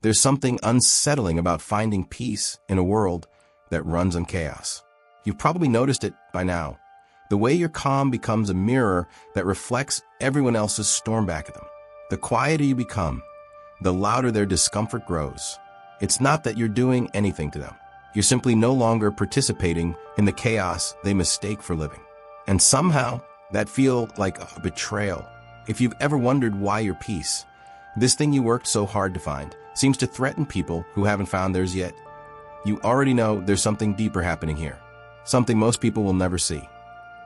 There's something unsettling about finding peace in a world that runs on chaos. You've probably noticed it by now. The way your calm becomes a mirror that reflects everyone else's storm back at them. The quieter you become, the louder their discomfort grows. It's not that you're doing anything to them. You're simply no longer participating in the chaos they mistake for living. And somehow, that feels like a betrayal. If you've ever wondered why your peace, this thing you worked so hard to find, seems to threaten people who haven't found theirs yet, you already know there's something deeper happening here. Something most people will never see.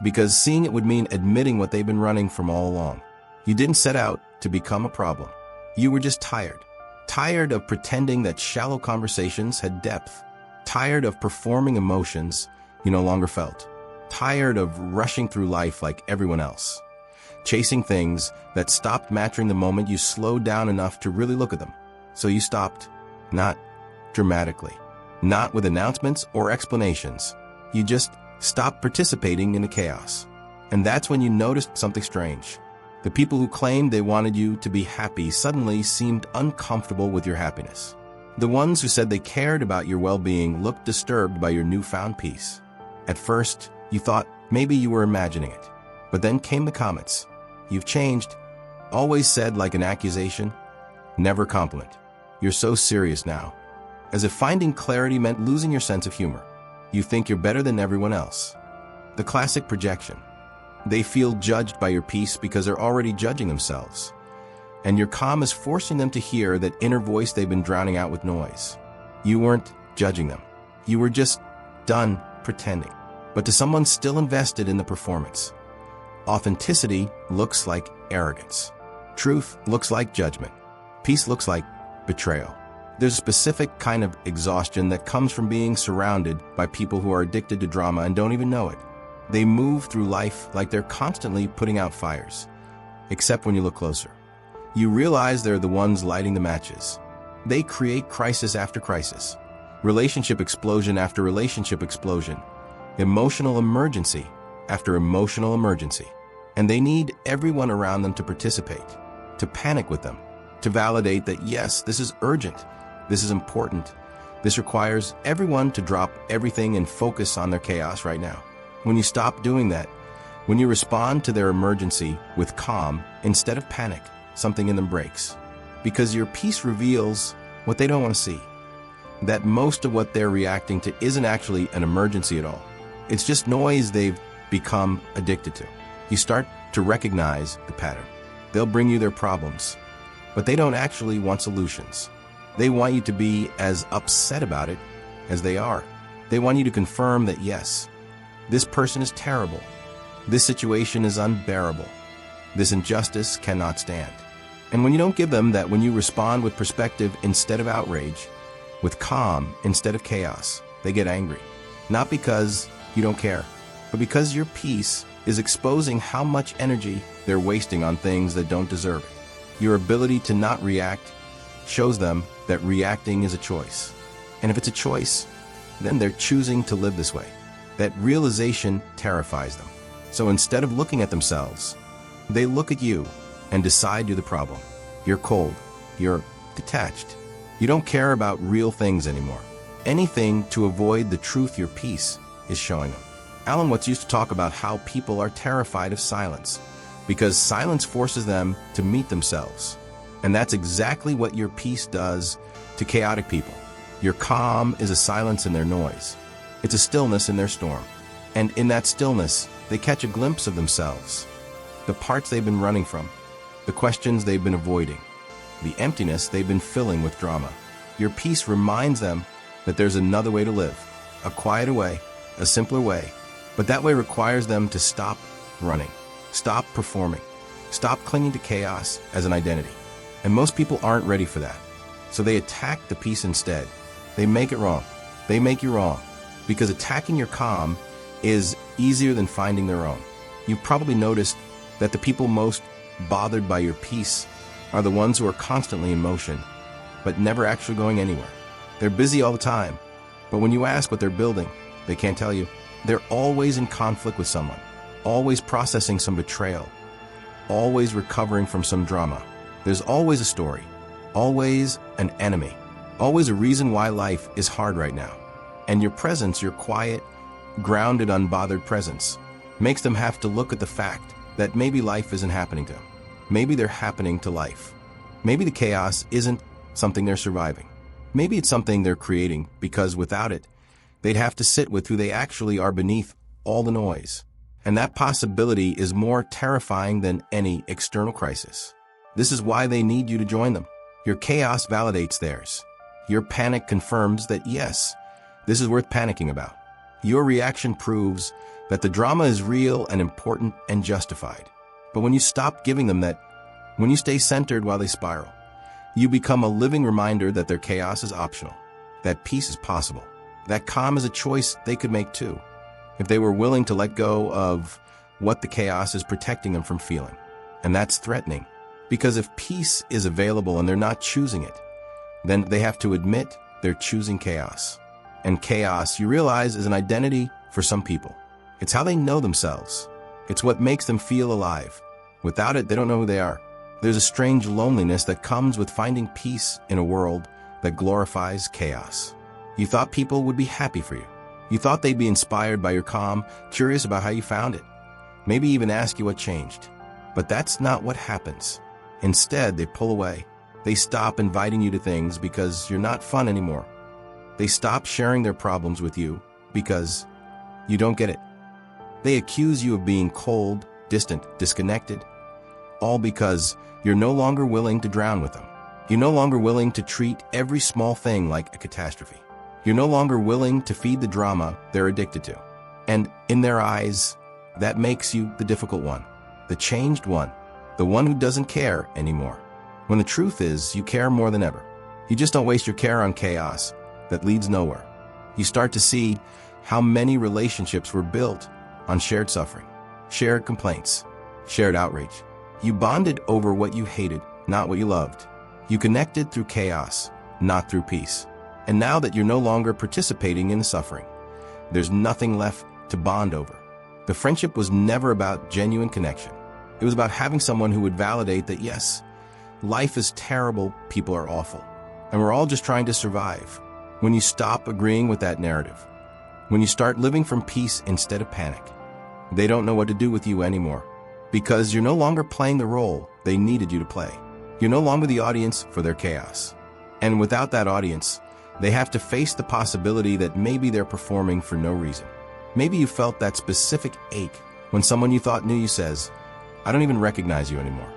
Because seeing it would mean admitting what they've been running from all along. You didn't set out to become a problem. You were just tired. Tired of pretending that shallow conversations had depth. Tired of performing emotions you no longer felt. Tired of rushing through life like everyone else. Chasing things that stopped matching the moment you slowed down enough to really look at them. So you stopped. Not dramatically. Not with announcements or explanations. You just stopped participating in the chaos. And that's when you noticed something strange. The people who claimed they wanted you to be happy suddenly seemed uncomfortable with your happiness. The ones who said they cared about your well-being looked disturbed by your newfound peace. At first, you thought maybe you were imagining it. But then came the comments. You've changed. Always said like an accusation, never compliment. You're so serious now. As if finding clarity meant losing your sense of humor. You think you're better than everyone else. The classic projection. They feel judged by your peace because they're already judging themselves. And your calm is forcing them to hear that inner voice they've been drowning out with noise. You weren't judging them. You were just done pretending. But to someone still invested in the performance, authenticity looks like arrogance. Truth looks like judgment. Peace looks like betrayal. There's a specific kind of exhaustion that comes from being surrounded by people who are addicted to drama and don't even know it. They move through life like they're constantly putting out fires. Except when you look closer. You realize they're the ones lighting the matches. They create crisis after crisis. Relationship explosion after relationship explosion. Emotional emergency after emotional emergency. And they need everyone around them to participate, to panic with them, to validate that yes, this is urgent, this is important, this requires everyone to drop everything and focus on their chaos right now. When you stop doing that, when you respond to their emergency with calm instead of panic, something in them breaks. Because your peace reveals what they don't want to see. That most of what they're reacting to isn't actually an emergency at all. It's just noise they've become addicted to. You start to recognize the pattern. They'll bring you their problems, but they don't actually want solutions. They want you to be as upset about it as they are. They want you to confirm that yes, this person is terrible. This situation is unbearable. This injustice cannot stand. And when you don't give them that, when you respond with perspective instead of outrage, with calm instead of chaos, they get angry. Not because you don't care, but because your peace is exposing how much energy they're wasting on things that don't deserve it. Your ability to not react shows them that reacting is a choice. And if it's a choice, then they're choosing to live this way. That realization terrifies them. So instead of looking at themselves, they look at you and decide you're the problem. You're cold. You're detached. You don't care about real things anymore. Anything to avoid the truth your peace is showing them. Alan Watts used to talk about how people are terrified of silence because silence forces them to meet themselves. And that's exactly what your peace does to chaotic people. Your calm is a silence in their noise. It's a stillness in their storm. And in that stillness, they catch a glimpse of themselves. The parts they've been running from, the questions they've been avoiding, the emptiness they've been filling with drama. Your peace reminds them that there's another way to live, a quieter way, a simpler way, but that way requires them to stop running, stop performing, stop clinging to chaos as an identity. And most people aren't ready for that. So they attack the peace instead. They make it wrong. They make you wrong. Because attacking your calm is easier than finding their own. You've probably noticed that the people most bothered by your peace are the ones who are constantly in motion, but never actually going anywhere. They're busy all the time, but when you ask what they're building, they can't tell you. They're always in conflict with someone, always processing some betrayal, always recovering from some drama. There's always a story, always an enemy. always a reason why life is hard right now. And your presence, your quiet, grounded, unbothered presence, makes them have to look at the fact that maybe life isn't happening to them. Maybe they're happening to life. Maybe the chaos isn't something they're surviving. Maybe it's something they're creating, because without it, they'd have to sit with who they actually are beneath all the noise. And that possibility is more terrifying than any external crisis. This is why they need you to join them. Your chaos validates theirs. Your panic confirms that yes, this is worth panicking about. Your reaction proves that the drama is real and important and justified. But when you stop giving them that, when you stay centered while they spiral, you become a living reminder that their chaos is optional, that peace is possible, that calm is a choice they could make too, if they were willing to let go of what the chaos is protecting them from feeling. And that's threatening, because if peace is available and they're not choosing it, then they have to admit they're choosing chaos. And chaos, you realize, is an identity for some people. It's how they know themselves. It's what makes them feel alive. Without it, they don't know who they are. There's a strange loneliness that comes with finding peace in a world that glorifies chaos. You thought people would be happy for you. You thought they'd be inspired by your calm, curious about how you found it, maybe even ask you what changed. But that's not what happens. Instead, they pull away. They stop inviting you to things because you're not fun anymore. They stop sharing their problems with you because you don't get it. They accuse you of being cold, distant, disconnected, all because you're no longer willing to drown with them. You're no longer willing to treat every small thing like a catastrophe. You're no longer willing to feed the drama they're addicted to. And in their eyes, that makes you the difficult one, the changed one, the one who doesn't care anymore. When the truth is, you care more than ever. You just don't waste your care on chaos that leads nowhere. You start to see how many relationships were built on shared suffering, shared complaints, shared outrage. You bonded over what you hated, not what you loved. You connected through chaos, not through peace. And now that you're no longer participating in the suffering, there's nothing left to bond over. The friendship was never about genuine connection. It was about having someone who would validate that yes, life is terrible, people are awful, and we're all just trying to survive. When you stop agreeing with that narrative, when you start living from peace instead of panic, they don't know what to do with you anymore, because you're no longer playing the role they needed you to play. You're no longer the audience for their chaos. And without that audience, they have to face the possibility that maybe they're performing for no reason. Maybe you felt that specific ache when someone you thought knew you says, "I don't even recognize you anymore."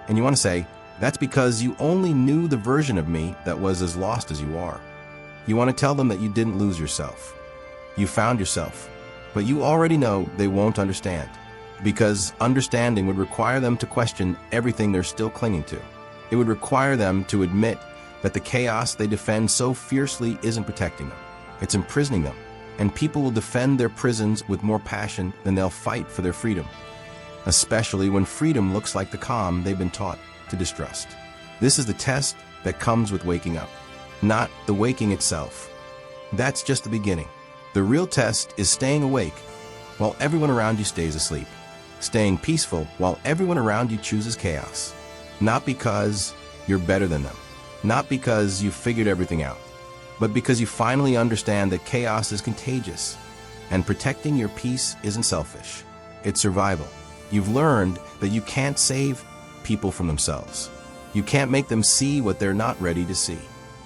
And you want to say, that's because you only knew the version of me that was as lost as you are. You want to tell them that you didn't lose yourself. You found yourself. But you already know they won't understand, because understanding would require them to question everything they're still clinging to. It would require them to admit that the chaos they defend so fiercely isn't protecting them. It's imprisoning them. And people will defend their prisons with more passion than they'll fight for their freedom, especially when freedom looks like the calm they've been taught to distrust. This is the test that comes with waking up, not the waking itself. That's just the beginning. The real test is staying awake while everyone around you stays asleep, staying peaceful while everyone around you chooses chaos. Not because you're better than them, not because you've figured everything out, but because you finally understand that chaos is contagious and protecting your peace isn't selfish. It's survival. You've learned that you can't save people from themselves. You can't make them see what they're not ready to see.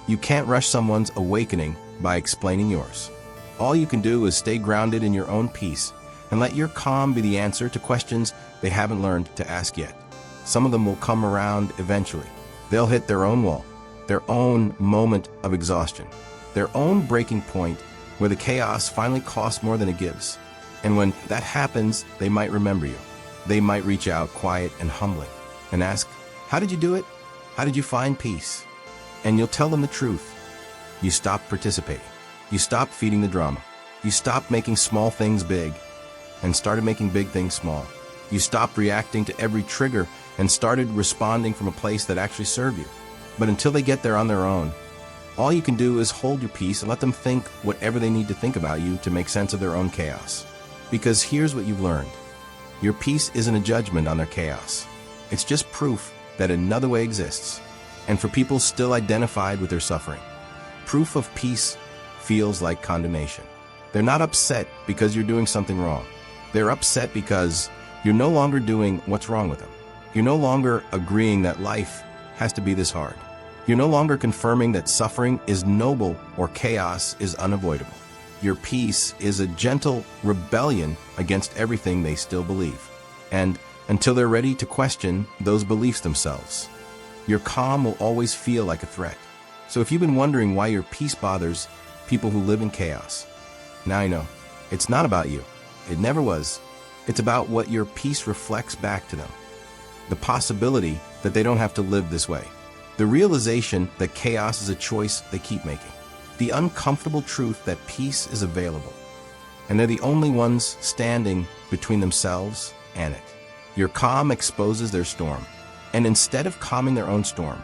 You can't rush someone's awakening by explaining yours. All you can do is stay grounded in your own peace and let your calm be the answer to questions they haven't learned to ask yet. Some of them will come around eventually. They'll hit their own wall, their own moment of exhaustion, their own breaking point where the chaos finally costs more than it gives. And when that happens, they might remember you. They might reach out quiet and humbling and ask, "How did you do it? How did you find peace?" And you'll tell them the truth. You stopped participating. You stopped feeding the drama. You stopped making small things big and started making big things small. You stopped reacting to every trigger and started responding from a place that actually served you. But until they get there on their own, all you can do is hold your peace and let them think whatever they need to think about you to make sense of their own chaos. Because here's what you've learned. Your peace isn't a judgment on their chaos. It's just proof that another way exists. And for people still identified with their suffering, proof of peace feels like condemnation. They're not upset because you're doing something wrong. They're upset because you're no longer doing what's wrong with them. You're no longer agreeing that life has to be this hard. You're no longer confirming that suffering is noble or chaos is unavoidable. Your peace is a gentle rebellion against everything they still believe. And until they're ready to question those beliefs themselves, your calm will always feel like a threat. So if you've been wondering why your peace bothers people who live in chaos, now you know. It's not about you. It never was. It's about what your peace reflects back to them. The possibility that they don't have to live this way. The realization that chaos is a choice they keep making. The uncomfortable truth that peace is available. And they're the only ones standing between themselves and it. Your calm exposes their storm. And instead of calming their own storm,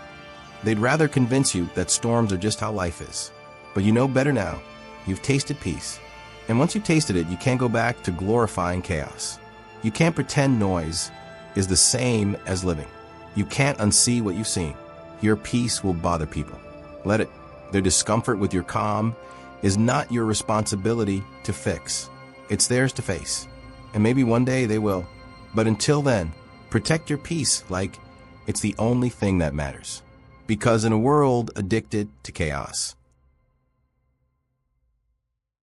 they'd rather convince you that storms are just how life is. But you know better now. You've tasted peace. And once you've tasted it, you can't go back to glorifying chaos. You can't pretend noise is the same as living. You can't unsee what you've seen. Your peace will bother people. Let it. Their discomfort with your calm is not your responsibility to fix. It's theirs to face. And maybe one day they will. But until then, protect your peace like it's the only thing that matters. Because in a world addicted to chaos,